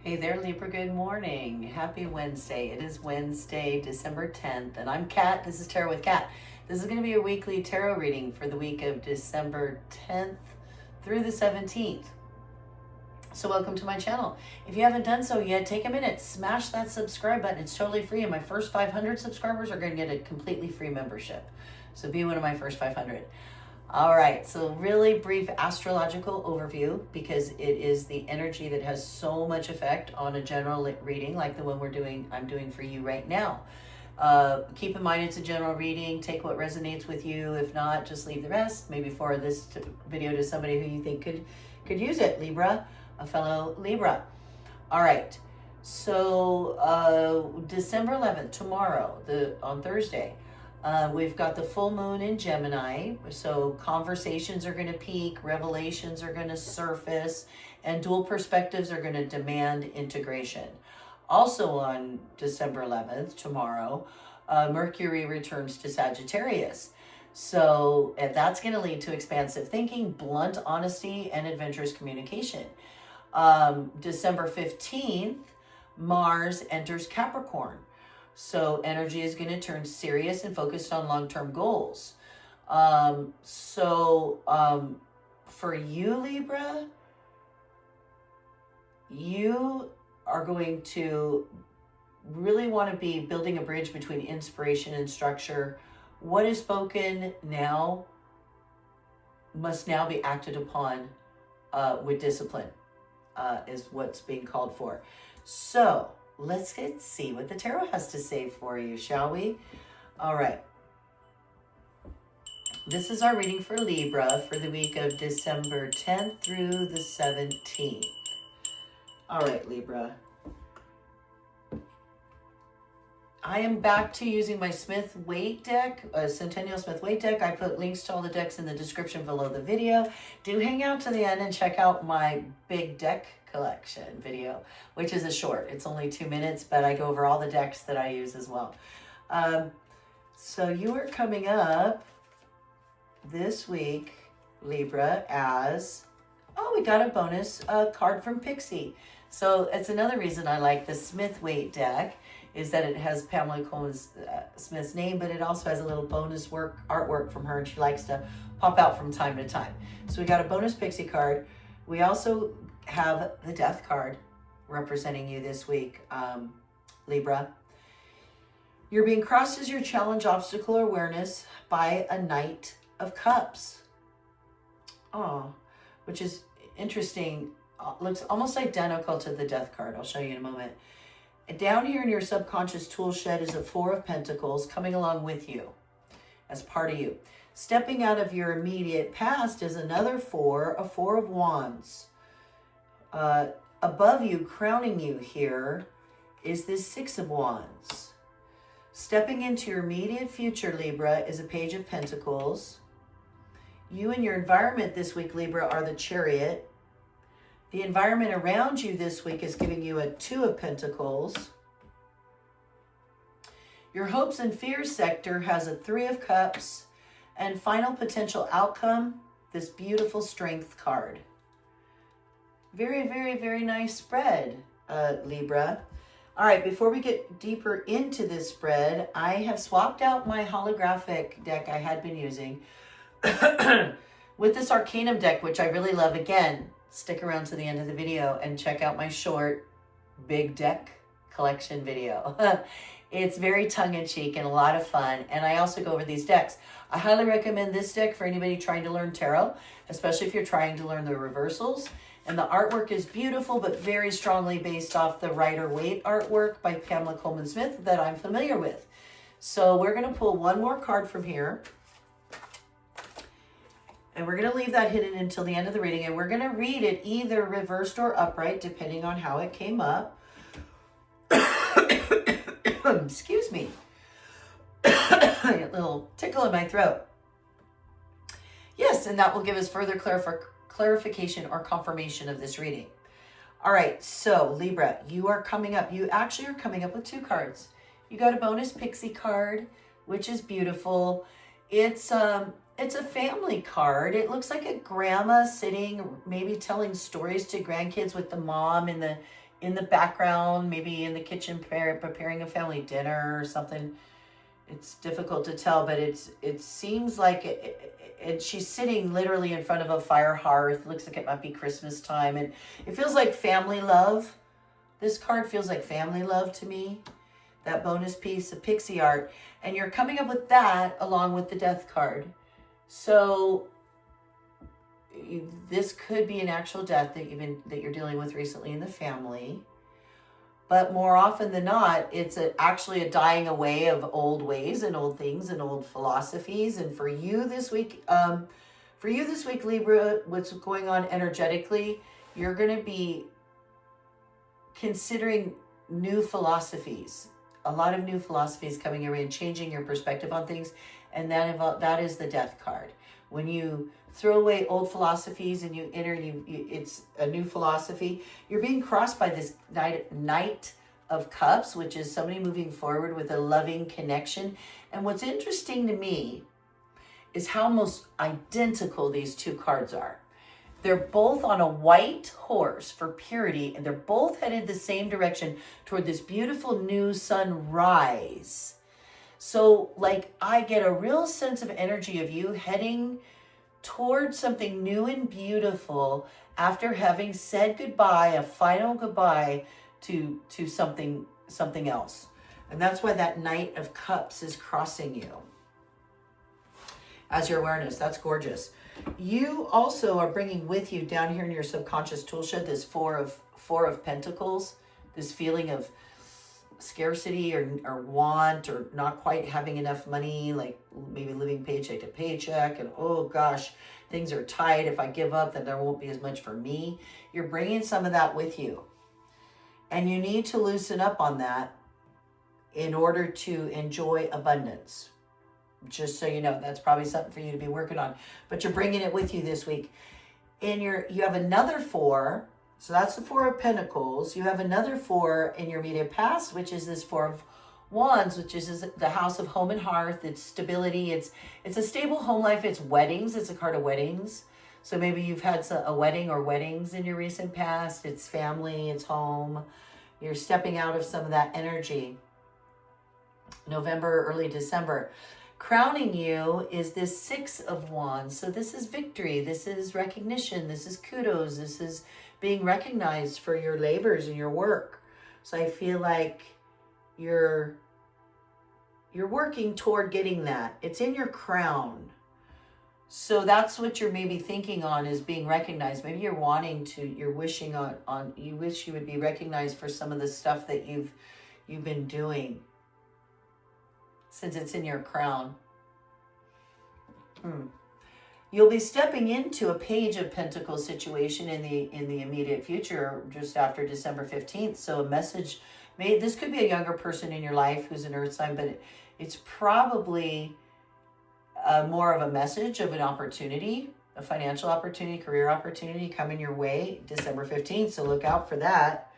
Hey there, Libra. Good morning. Happy Wednesday. It is Wednesday, December 10th, and I'm Kat. This is Tarot with Kat. This is going to be a weekly tarot reading for the week of December 10th through the 17th. So welcome to my channel. If you haven't done so yet, take a minute, smash that subscribe button. It's totally free, and my first 500 subscribers are going to get a completely free membership. So be one of my first 500. All right, so really brief astrological overview, because it is the energy that has so much effect on a general reading like the one I'm doing for you right now. Keep in mind it's a general reading. Take what resonates with you. If not, just leave the rest. Maybe forward this video to somebody who you think could use it, Libra, a fellow Libra. All right, so December 11th, tomorrow, on Thursday, we've got the full moon in Gemini, so conversations are going to peak, revelations are going to surface, and dual perspectives are going to demand integration. Also on December 11th, tomorrow, Mercury returns to Sagittarius. So that's going to lead to expansive thinking, blunt honesty, and adventurous communication. December 15th, Mars enters Capricorn. So energy is going to turn serious and focused on long-term goals. For you, Libra, you are going to really want to be building a bridge between inspiration and structure. What is spoken now must now be acted upon with discipline, is what's being called for. So let's see what the tarot has to say for you, shall we? All right. This is our reading for Libra for the week of December 10th through the 17th. All right, Libra. I am back to using my Smith-Waite deck, Centennial Smith-Waite deck. I put links to all the decks in the description below the video. Do hang out to the end and check out my big deck collection video, which is a short. It's only 2 minutes, but I go over all the decks that I use as well. So you are coming up this week, Libra, as, we got a bonus card from Pixie. So it's another reason I like the Smith-Waite deck, is that it has Pamela Coleman's Smith's name, but it also has a little bonus artwork from her, and she likes to pop out from time to time. So we got a bonus Pixie card. We also have the Death card representing you this week, Libra. You're being crossed as your challenge, obstacle, or awareness by a Knight of Cups. Which is interesting. Looks almost identical to the Death card. I'll show you in a moment. Down here in your subconscious tool shed is a Four of Pentacles coming along with you as part of you. Stepping out of your immediate past is another four, a Four of Wands. Above you, crowning you here, is this Six of Wands. Stepping into your immediate future, Libra, is a Page of Pentacles. You and your environment this week, Libra, are the Chariot. The environment around you this week is giving you a Two of Pentacles. Your hopes and fears sector has a Three of Cups. And final potential outcome, this beautiful Strength card. Very, very, very nice spread, Libra. All right, before we get deeper into this spread, I have swapped out my holographic deck I had been using with this Arcanum deck, which I really love. Again, stick around to the end of the video and check out my short big deck collection video. It's very tongue-in-cheek and a lot of fun, and I also go over these decks. I highly recommend this deck for anybody trying to learn tarot, especially if you're trying to learn the reversals. And the artwork is beautiful, but very strongly based off the Rider-Waite artwork by Pamela Coleman Smith that I'm familiar with. So we're going to pull one more card from here. And we're going to leave that hidden until the end of the reading. And we're going to read it either reversed or upright, depending on how it came up. Excuse me. I get a little tickle in my throat. Yes, and that will give us further clarification or confirmation of this reading. All right, so Libra, you are coming up. You actually are coming up with two cards. You got a bonus Pixie card, which is beautiful. It's a family card. It looks like a grandma sitting, maybe telling stories to grandkids with the mom in in the background, maybe in the kitchen preparing a family dinner or something. It's difficult to tell, but it seems like and she's sitting literally in front of a fire hearth. Looks like it might be Christmas time, and it feels like family love. This card feels like family love to me. That bonus piece of Pixie art, and you're coming up with that along with the Death card. So this could be an actual death that you're dealing with recently in the family. But more often than not, it's actually a dying away of old ways and old things and old philosophies. And for you this week, Libra, what's going on energetically, you're going to be considering new philosophies. A lot of new philosophies coming your way and changing your perspective on things. And that is the Death card. When you throw away old philosophies and you enter, it's a new philosophy. You're being crossed by this Knight of Cups, which is somebody moving forward with a loving connection. And what's interesting to me is how almost identical these two cards are. They're both on a white horse for purity, and they're both headed the same direction toward this beautiful new sunrise. So, like, I get a real sense of energy of you heading towards something new and beautiful after having said goodbye, a final goodbye to something else. And that's why that Knight of Cups is crossing you as your awareness. That's gorgeous. You also are bringing with you down here in your subconscious tool shed this Four of Pentacles, this feeling of scarcity or want or not quite having enough money, like maybe living paycheck to paycheck, and oh gosh, things are tight. If I give up, then there won't be as much for me. You're bringing some of that with you, and you need to loosen up on that in order to enjoy abundance. Just so you know, that's probably something for you to be working on, but you're bringing it with you this week. You have another four. So that's the Four of Pentacles. You have another four in your immediate past, which is this Four of Wands, which is the house of home and hearth. It's stability. It's a stable home life. It's weddings. It's a card of weddings. So maybe you've had a wedding or weddings in your recent past. It's family. It's home. You're stepping out of some of that energy. November, early December. Crowning you is this Six of Wands. So this is victory. This is recognition. This is kudos. This is being recognized for your labors and your work. So I feel like you're working toward getting that. It's in your crown. So that's what you're maybe thinking on, is being recognized. Maybe you're wishing on you wish you would be recognized for some of the stuff that you've been doing, since it's in your crown. You'll be stepping into a Page of Pentacles situation in the immediate future, just after December 15th. So a message this could be a younger person in your life who's an earth sign, but it's probably more of a message of an opportunity, a financial opportunity, career opportunity coming your way December 15th. So look out for that.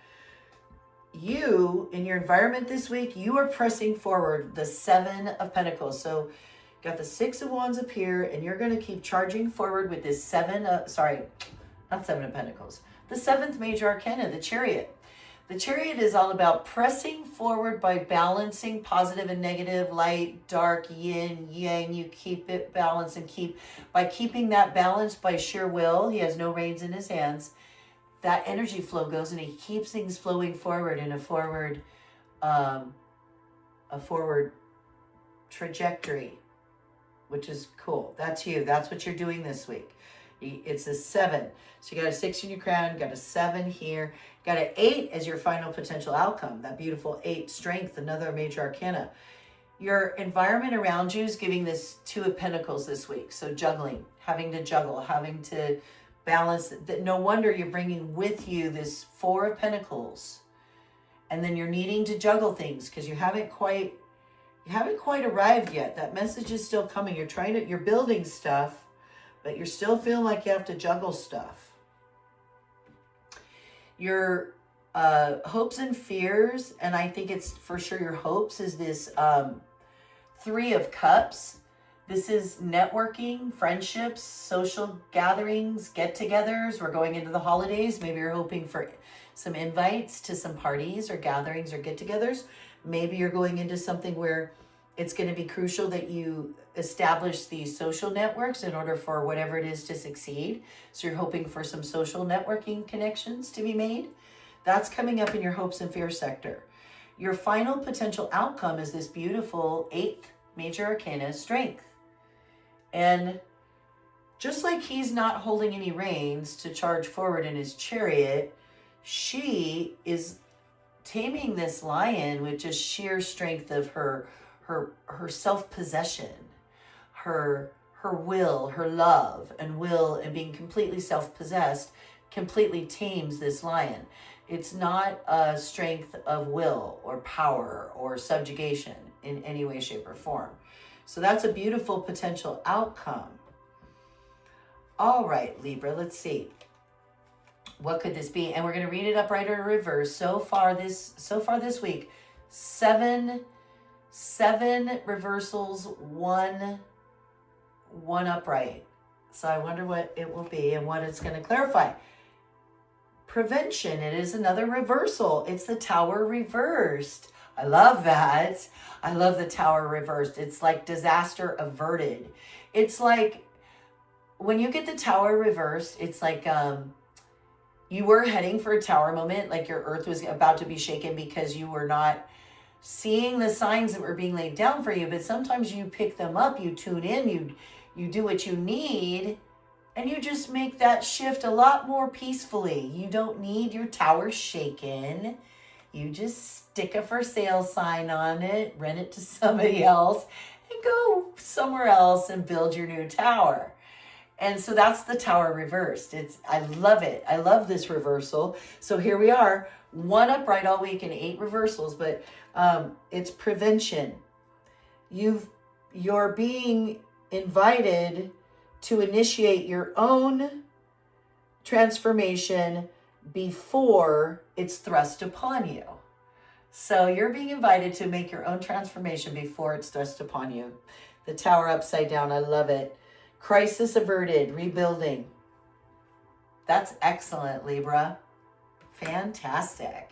You, in your environment this week, you are pressing forward the Seven of Pentacles. So got the Six of Wands up here, and you're going to keep charging forward with this Seven of Pentacles. The seventh major arcana, the Chariot. The Chariot is all about pressing forward by balancing positive and negative, light, dark, yin, yang. You keep it balanced, and by keeping that balance by sheer will. He has no reins in his hands. That energy flow goes, and he keeps things flowing forward in a forward trajectory, which is cool. That's you. That's what you're doing this week. It's a 7. So you got a 6 in your crown, you got a 7 here, you got an 8 as your final potential outcome. That beautiful 8, strength, another major arcana. Your environment around you is giving this 2 of Pentacles this week. So juggling, having to juggle, having to balance. No wonder you're bringing with you this 4 of Pentacles. And then you're needing to juggle things because you haven't quite arrived yet. That message is still coming. You're building stuff, but you're still feeling like you have to juggle stuff. Your hopes and fears, and I think it's for sure your hopes, is this 3 of Cups. This is networking, friendships, social gatherings, get-togethers. We're going into the holidays. Maybe you're hoping for some invites to some parties or gatherings or get-togethers. Maybe you're going into something where it's going to be crucial that you establish these social networks in order for whatever it is to succeed. So you're hoping for some social networking connections to be made. That's coming up in your hopes and fears sector. Your final potential outcome is this beautiful 8th major arcana, strength. And just like he's not holding any reins to charge forward in his chariot, she is taming this lion with just sheer strength of her self-possession, her will, her love and will, and being completely self-possessed completely tames this lion. It's not a strength of will or power or subjugation in any way, shape, or form. So that's a beautiful potential outcome. All right, Libra, let's see. What could this be? And we're going to read it upright or reverse. So far this week, seven reversals, one upright. So I wonder what it will be and what it's going to clarify. Prevention, it is another reversal. It's the Tower reversed. I love that. I love the Tower reversed. It's like disaster averted. It's like when you get the Tower reversed, it's like you were heading for a tower moment, like your earth was about to be shaken because you were not seeing the signs that were being laid down for you. But sometimes you pick them up, you tune in, you do what you need, and you just make that shift a lot more peacefully. You don't need your tower shaken. You just stick a for sale sign on it, rent it to somebody else, and go somewhere else and build your new tower. And so that's the Tower reversed. I love it. I love this reversal. So here we are, 1 upright all week and 8 reversals, but it's prevention. You're being invited to initiate your own transformation before it's thrust upon you. So you're being invited to make your own transformation before it's thrust upon you. The Tower upside down, I love it. Crisis averted, rebuilding. That's excellent, Libra. Fantastic.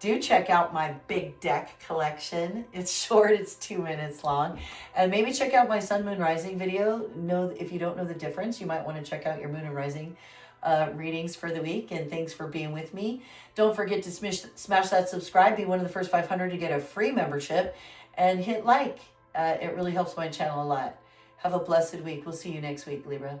Do check out my big deck collection. It's short, it's 2 minutes long. And maybe check out my Sun, Moon, Rising video. If you don't know the difference, you might want to check out your Moon and Rising readings for the week. And thanks for being with me. Don't forget to smash that subscribe. Be one of the first 500 to get a free membership. And hit like. It really helps my channel a lot. Have a blessed week. We'll see you next week, Libra.